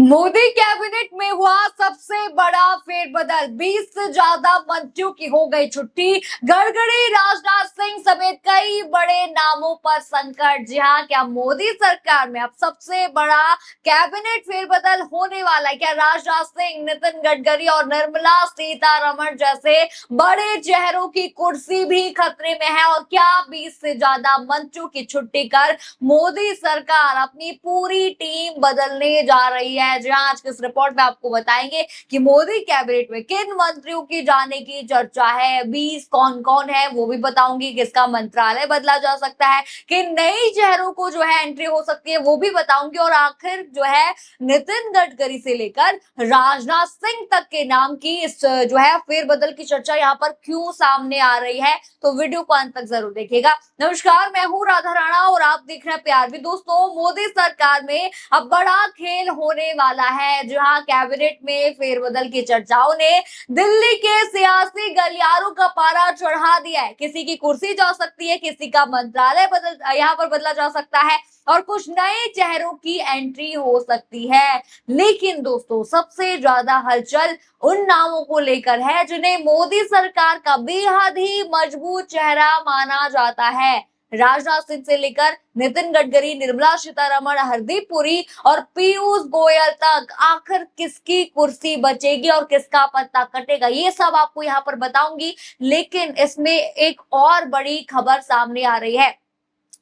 Modi cabinet में हुआ सबसे बड़ा फेरबदल, 20 से ज्यादा मंत्रियों की हो गई छुट्टी। गडकरी, राजनाथ सिंह समेत कई बड़े नामों पर संकट। जी हाँ, क्या मोदी सरकार में अब सबसे बड़ा कैबिनेट फेरबदल होने वाला है? क्या राजनाथ सिंह, नितिन गडकरी और निर्मला सीतारमण जैसे बड़े चेहरों की कुर्सी भी खतरे में है? और क्या 20 से ज्यादा मंत्रियों की छुट्टी कर मोदी सरकार अपनी पूरी टीम बदलने जा रही है? जी हाँ, आज के इस रिपोर्ट में आपको बताएंगे कि मोदी कैबिनेट में किन मंत्रियों की जाने की चर्चा है, 20 कौन कौन है वो भी बताऊंगी, किसका मंत्रालय बदला जा सकता है, किन नई चेहरों को जो है एंट्री हो सकती है वो भी बताऊंगी, और आखिर जो है नितिन गडकरी से लेकर राजनाथ सिंह तक के नाम की इस जो है फेरबदल की चर्चा यहाँ पर क्यों सामने आ रही है, तो वीडियो को अंत तक जरूर देखिएगा। नमस्कार, मैं हूँ राधा राणा और आप देख रहे हैं प्यार भी। दोस्तों, मोदी सरकार में अब बड़ा खेल होने वाला है, जहां कैबिनेट में फेरबदल की चर्चाओं ने दिल्ली के सियासी गलियारों का पारा चढ़ा दिया है। किसी की कुर्सी जा सकती है, किसी का मंत्रालय यहाँ पर बदला जा सकता है और कुछ नए चेहरों की एंट्री हो सकती है। लेकिन दोस्तों, सबसे ज्यादा हलचल उन नामों को लेकर है जिन्हें मोदी सरकार का बेहद ही मजबूत चेहरा माना जाता है। राजनाथ सिंह से लेकर नितिन गडकरी, निर्मला सीतारमण, हरदीप पुरी और पीयूष गोयल तक आखिर किसकी कुर्सी बचेगी और किसका पत्ता कटेगा, ये सब आपको यहाँ पर बताऊंगी। लेकिन इसमें एक और बड़ी खबर सामने आ रही है।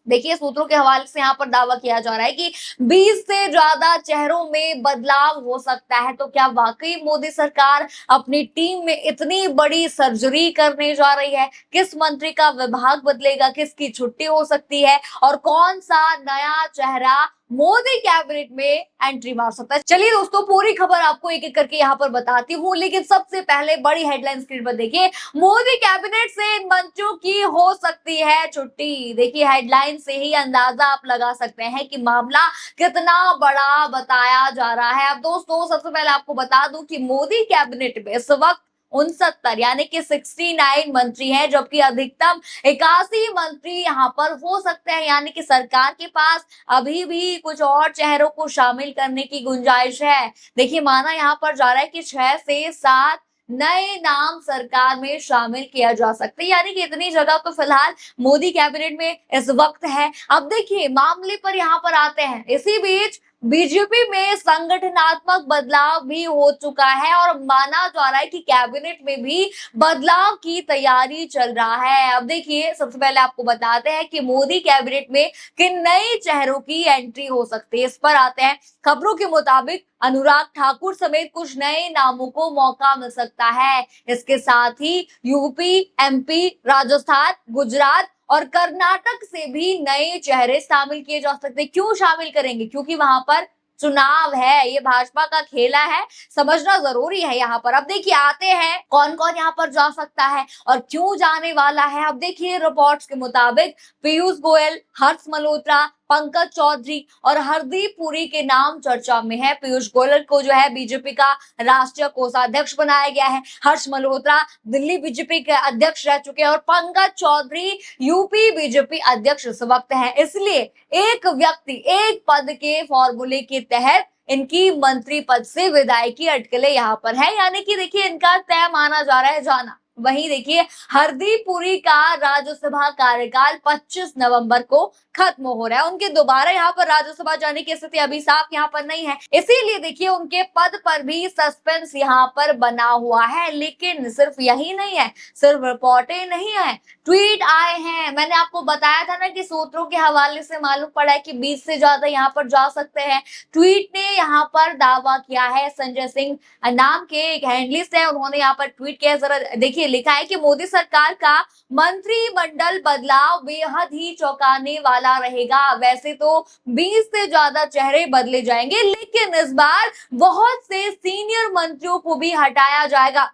देखिए, सूत्रों के हवाले से यहाँ पर दावा किया जा रहा है कि 20 से ज्यादा चेहरों में बदलाव हो सकता है। तो क्या वाकई मोदी सरकार अपनी टीम में इतनी बड़ी सर्जरी करने जा रही है? किस मंत्री का विभाग बदलेगा, किसकी छुट्टी हो सकती है और कौन सा नया चेहरा मोदी कैबिनेट में एंट्री मार सकता है? चलिए दोस्तों, पूरी खबर आपको एक एक करके यहाँ पर बताती हूँ, लेकिन सबसे पहले बड़ी हेडलाइन स्क्रीन पर देखिए। मोदी कैबिनेट से इन मंत्रियों की हो सकती है छुट्टी। देखिए, हेडलाइन से ही अंदाजा आप लगा सकते हैं कि मामला कितना बड़ा बताया जा रहा है। अब दोस्तों, सबसे पहले आपको बता दूं कि मोदी कैबिनेट में इस वक्त 69 यानी कि 69 मंत्री हैं, जबकि अधिकतम 81 मंत्री यहाँ पर हो सकते हैं। यानी कि सरकार के पास अभी भी कुछ और चेहरों को शामिल करने की गुंजाइश है। देखिए, माना यहाँ पर जा रहा है कि 6 से 7 नए नाम सरकार में शामिल किया जा सकते हैं। यानी कि इतनी जगह तो फिलहाल मोदी कैबिनेट में इस वक्त है। अब देखिए, मामले पर यहाँ पर आते हैं। इसी बीच बीजेपी में संगठनात्मक बदलाव भी हो चुका है और माना जा रहा है कि कैबिनेट में भी बदलाव की तैयारी चल रहा है। अब देखिए, सबसे पहले आपको बताते हैं कि मोदी कैबिनेट में किन नए चेहरों की एंट्री हो सकती है, इस पर आते हैं। खबरों के मुताबिक अनुराग ठाकुर समेत कुछ नए नामों को मौका मिल सकता है। इसके साथ ही यूपी, एमपी, राजस्थान, गुजरात और कर्नाटक से भी नए चेहरे शामिल किए जा सकते हैं। क्यों शामिल करेंगे? क्योंकि वहां पर चुनाव है, ये भाजपा का खेला है, समझना जरूरी है यहाँ पर। अब देखिए, आते हैं कौन कौन यहाँ पर जा सकता है और क्यों जाने वाला है। अब देखिए, रिपोर्ट्स के मुताबिक पीयूष गोयल, हर्ष मल्होत्रा, पंकज चौधरी और हरदीप पुरी के नाम चर्चा में है। पीयूष गोयल को जो है बीजेपी का राष्ट्रीय कोषाध्यक्ष बनाया गया है। हर्ष मल्होत्रा दिल्ली बीजेपी के अध्यक्ष रह चुके हैं और पंकज चौधरी यूपी बीजेपी अध्यक्ष इस वक्त है। इसलिए एक व्यक्ति एक पद के फॉर्मूले के तहत इनकी मंत्री पद से विदाई की अटकलें यहाँ पर है। यानी कि देखिए, इनका तय माना जा रहा है जाना। वहीं देखिए, हरदीप पुरी का राज्यसभा कार्यकाल 25 नवंबर को खत्म हो रहा है। उनके दोबारा यहाँ पर राज्यसभा जाने की स्थिति अभी साफ यहाँ पर नहीं है, इसीलिए देखिए उनके पद पर भी सस्पेंस यहाँ पर बना हुआ है। लेकिन सिर्फ यही नहीं है, सिर्फ रिपोर्टें नहीं है, ट्वीट आए हैं। मैंने आपको बताया था ना कि सूत्रों के हवाले से मालूम पड़ा है कि 20 से ज्यादा यहाँ पर जा सकते हैं। ट्वीट ने यहाँ पर दावा किया है। संजय सिंह नाम के एक हैंडलिस्ट है, उन्होंने यहाँ पर ट्वीट किया। जरा देखिए, लिखा है कि मोदी सरकार का मंत्रिमंडल बदलाव बेहद ही चौंकाने वाला रहेगा। वैसे तो 20 से ज्यादा चेहरे बदले जाएंगे, लेकिन इस बार बहुत से सीनियर मंत्रियों को भी हटाया जाएगा।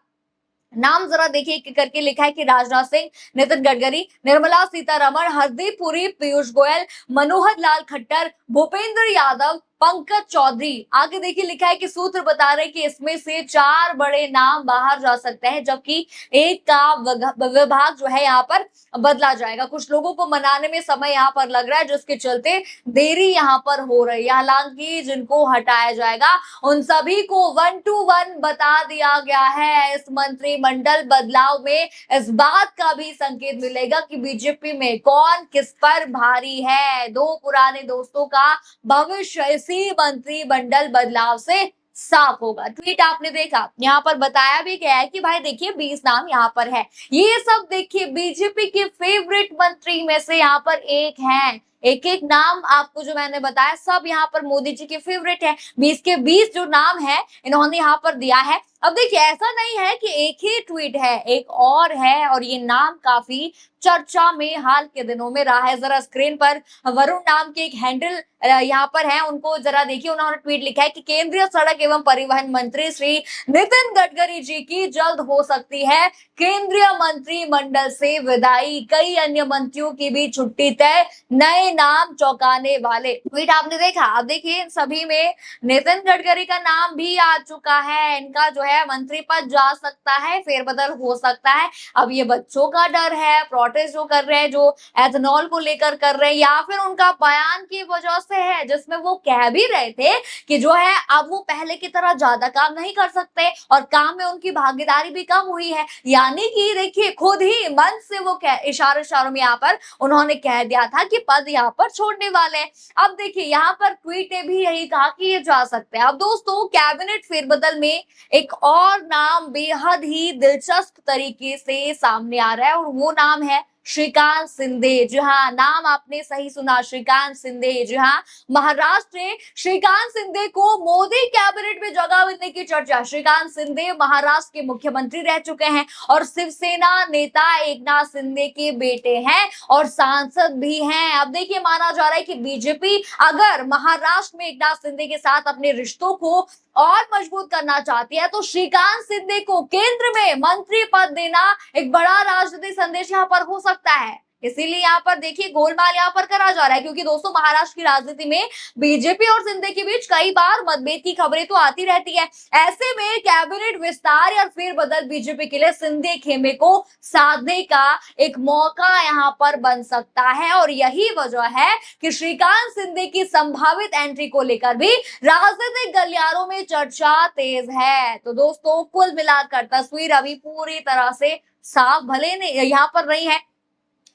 नाम जरा देखिए एक करके लिखा है कि राजनाथ सिंह, नितिन गडकरी, निर्मला सीतारमण, हरदीप पुरी, पीयूष गोयल, मनोहर लाल खट्टर, भूपेंद्र यादव, पंकज चौधरी। आगे देखिए लिखा है कि सूत्र बता रहे हैं कि इसमें से 4 बड़े नाम बाहर जा सकते हैं, जबकि एक का विभाग जो है यहाँ पर बदला जाएगा। कुछ लोगों को मनाने में समय यहाँ पर लग रहा है, जिसके चलते देरी यहाँ पर हो रही है। हालांकि जिनको हटाया जाएगा उन सभी को 1 to 1 बता दिया गया है। इस मंत्रिमंडल बदलाव में इस बात का भी संकेत मिलेगा कि बीजेपी में कौन किस पर भारी है। दो पुराने दोस्तों का भविष्य इसी मंत्रिमंडल बदलाव से साफ होगा। ट्वीट आपने देखा, यहाँ पर बताया भी गया है कि भाई देखिए 20 नाम यहाँ पर है। ये सब देखिए बीजेपी के फेवरेट मंत्री में से यहाँ पर एक है। एक एक नाम आपको जो मैंने बताया सब यहाँ पर मोदी जी के फेवरेट है। 20 के 20 जो नाम है इन्होंने यहाँ पर दिया है। अब देखिए ऐसा नहीं है कि एक ही ट्वीट है, एक और है और ये नाम काफी चर्चा में हाल के दिनों में रहा है। जरा स्क्रीन पर वरुण नाम के एक हैंडल यहाँ पर है, उनको जरा देखिए। उन्होंने ट्वीट लिखा है कि केंद्रीय सड़क एवं परिवहन मंत्री श्री नितिन गडकरी जी की जल्द हो सकती है केंद्रीय मंत्रिमंडल से विदाई। कई अन्य मंत्रियों की भी छुट्टी तय, नए नाम चौंकाने वाले। ट्वीट आपने देखा। अब देखिए इन सभी में नितिन गडकरी का नाम भी आ चुका है। इनका जो है मंत्री पद जा सकता है, फेरबदल हो सकता है। अब ये बच्चों का डर है, प्रोटेस्ट जो कर रहे हैं, जो एथेनॉल को लेकर कर रहे हैं, या फिर उनका बयान की वजह से है जिसमें वो कह भी रहे थे कि जो है अब वो पहले की तरह ज्यादा काम नहीं कर सकते और काम में उनकी भागीदारी भी कम हुई है। यानी कि देखिए खुद ही मन से वो इशारों में यहाँ पर उन्होंने कह दिया था कि पद यहाँ पर छोड़ने वाले हैं। अब देखिए यहाँ पर ट्वीट ने भी यही कहा कि ये जा सकते हैं। अब दोस्तों कैबिनेट फेरबदल में एक और नाम बेहद ही दिलचस्प तरीके से सामने आ रहा है और वो नाम है श्रीकांत शिंदे। जी हाँ, नाम आपने सही सुना, श्रीकांत शिंदे। जी हाँ, महाराष्ट्र में श्रीकांत शिंदे को मोदी कैबिनेट में जगह मिलने की चर्चा। श्रीकांत शिंदे महाराष्ट्र के मुख्यमंत्री रह चुके हैं और शिवसेना नेता एकनाथ शिंदे के बेटे हैं और सांसद भी हैं। अब देखिए माना जा रहा है कि बीजेपी अगर महाराष्ट्र में एकनाथ शिंदे के साथ अपने रिश्तों को और मजबूत करना चाहती है तो श्रीकांत शिंदे को केंद्र में मंत्री पद देना एक बड़ा राजनीतिक संदेश यहाँ पर हो सकता है। इसीलिए यहाँ पर देखिए गोलमाल यहाँ पर करा जा रहा है, क्योंकि दोस्तों महाराष्ट्र की राजनीति में बीजेपी और शिंदे के बीच कई बार मतभेद की खबरें तो आती रहती है। ऐसे में कैबिनेट विस्तार या फेरबदल बीजेपी के लिए शिंदे खेमे को साधने का एक मौका यहाँ पर बन सकता है और यही वजह है कि श्रीकांत शिंदे की संभावित एंट्री को लेकर भी राजनीतिक गलियारों में चर्चा तेज है। तो दोस्तों कुल मिलाकर तस्वीर अभी पूरी तरह से साफ भले नहीं यहाँ पर नहीं है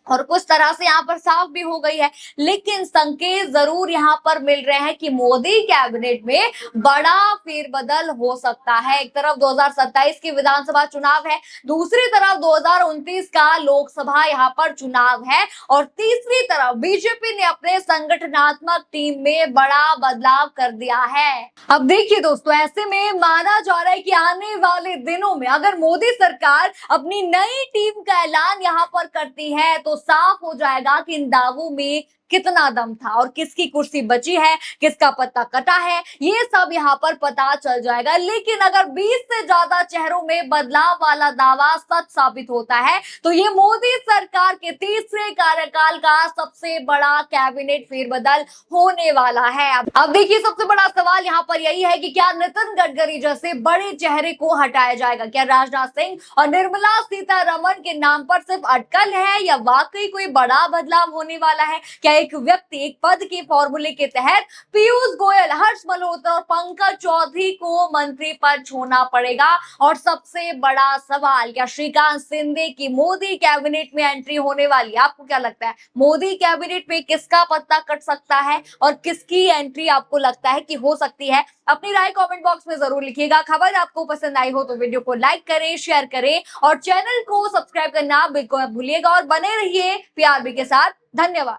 और कुछ तरह से यहाँ पर साफ भी हो गई है, लेकिन संकेत जरूर यहाँ पर मिल रहे हैं कि मोदी कैबिनेट में बड़ा फेरबदल हो सकता है। एक तरफ 2027 की विधानसभा चुनाव है, दूसरी तरफ 2029 का लोकसभा यहाँ पर चुनाव है और तीसरी तरफ बीजेपी ने अपने संगठनात्मक टीम में बड़ा बदलाव कर दिया है। अब देखिए दोस्तों ऐसे में माना जा रहा है कि आने वाले दिनों में अगर मोदी सरकार अपनी नई टीम का ऐलान यहाँ पर करती है तो साफ हो जाएगा कि इन दावों में कितना दम था और किसकी कुर्सी बची है, किसका पत्ता कटा है, ये सब यहाँ पर पता चल जाएगा। लेकिन अगर 20 से ज्यादा चेहरों में बदलाव वाला दावा सच साबित होता है तो ये मोदी सरकार के तीसरे कार्यकाल का सबसे बड़ा कैबिनेट फेरबदल होने वाला है। अब देखिए सबसे बड़ा सवाल यहाँ पर यही है कि क्या नितिन गडकरी जैसे बड़े चेहरे को हटाया जाएगा? क्या राजनाथ सिंह और निर्मला सीतारमण के नाम पर सिर्फ अटकल है या वाकई कोई बड़ा बदलाव होने वाला है? क्या एक व्यक्ति एक पद के फॉर्मूले के तहत पीयूष गोयल, हर्ष मल्होत्रा और पंकज चौधरी को मंत्री पद छोड़ना पड़ेगा? और सबसे बड़ा सवाल, क्या श्रीकांत शिंदे की मोदी कैबिनेट में एंट्री होने वाली? आपको क्या लगता है मोदी कैबिनेट में किसका पत्ता कट सकता है और किसकी एंट्री आपको लगता है कि हो सकती है? अपनी राय कमेंट बॉक्स में जरूर लिखिएगा। खबर आपको पसंद आई हो तो वीडियो को लाइक करें, शेयर करें और चैनल को सब्सक्राइब करना बिल्कुल मत भूलिएगा और बने रहिए पीआरबी के साथ। धन्यवाद।